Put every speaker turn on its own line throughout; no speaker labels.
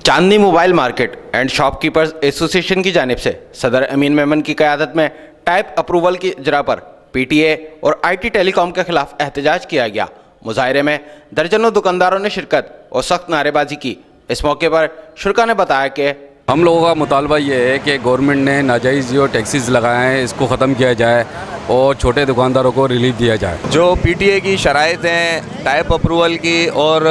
Chandni mobile market and shopkeepers association की जानिब से सदर अमीन मेमन की क़यादत में टाइप अप्रूवल की इजरा पर पीटीए और आईटी टेलीकॉम के खिलाफ एहतजाज किया गया। मुजाहरे में दर्जनों दुकानदारों ने शिरकत और सख्त नारेबाजी की। इस मौके पर शुरका ने बताया कि
हम लोगों का मुतालबा ये है कि गवर्नमेंट ने नाजायज़ जो टैक्सेस लगाए हैं इसको ख़त्म किया जाए और छोटे दुकानदारों को रिलीफ दिया जाए।
जो पीटीए की शराइत हैं टाइप अप्रूवल की और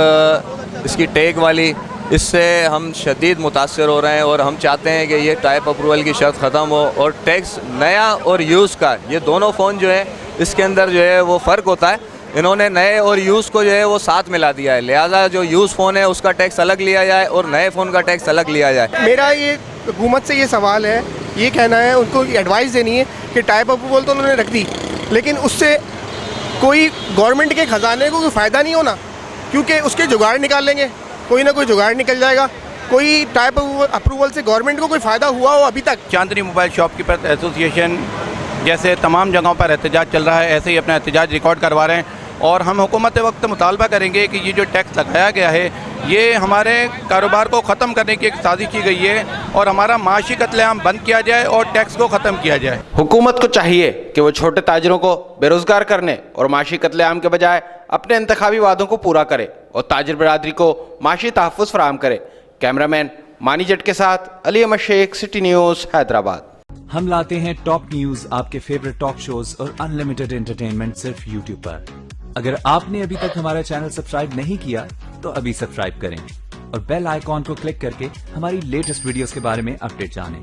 इसकी टैग वाली, इससे हम शदीद मुतासर हो रहे हैं और हम चाहते हैं कि ये टाइप अप्रूवल की शर्त ख़त्म हो और टैक्स नया और यूज़ का, ये दोनों फ़ोन जो है इसके अंदर जो है वो फ़र्क होता है। इन्होंने नए और यूज़ को जो है वो साथ मिला दिया है, लिहाजा जो यूज़ फ़ोन है उसका टैक्स अलग लिया जाए और नए फ़ोन का टैक्स अलग लिया जाए।
मेरा ये हुकूमत से ये सवाल है, ये कहना है, उनको एडवाइस देनी है कि टाइप अप्रूवल तो उन्होंने रख दी, लेकिन उससे कोई गवर्नमेंट के ख़जाने को कोई फ़ायदा नहीं होना, क्योंकि उसके जुगाड़ निकाल लेंगे, कोई ना कोई जुगाड़ निकल जाएगा। कोई टाइप अप्रूवल से गवर्नमेंट को कोई फ़ायदा हुआ हो अभी तक?
चांदनी मोबाइल शॉपकीपर्स एसोसिएशन जैसे तमाम जगहों पर एहतजाज चल रहा है, ऐसे ही अपना एहतजाज रिकॉर्ड करवा रहे हैं और हम हुकूमत वक्त मुतालबा करेंगे कि ये जो टैक्स लगाया गया है ये हमारे कारोबार को ख़त्म करने की एक साजिश की गई है और हमारा माशी कत्लेआम बंद किया जाए और टैक्स को ख़त्म किया जाए।
हुकूमत को चाहिए कि वो छोटे ताजरों को बेरोज़गार करने और माशी कत्लेआम के बजाय अपने इंतखाबी वादों को पूरा करे और ताजिर बरादरी को माशी तहफ़्फ़ुज़ फराहम करे। कैमरामैन मानी जट के साथ अली अहमद शेख, सिटी न्यूज़, हैदराबाद।
हम लाते हैं टॉप न्यूज, आपके फेवरेट टॉक शोज और अनलिमिटेड एंटरटेनमेंट सिर्फ यूट्यूब पर। अगर आपने अभी तक हमारा चैनल सब्सक्राइब नहीं किया तो अभी सब्सक्राइब करें और बेल आइकॉन को क्लिक करके हमारी लेटेस्ट वीडियोस के बारे में अपडेट जानें।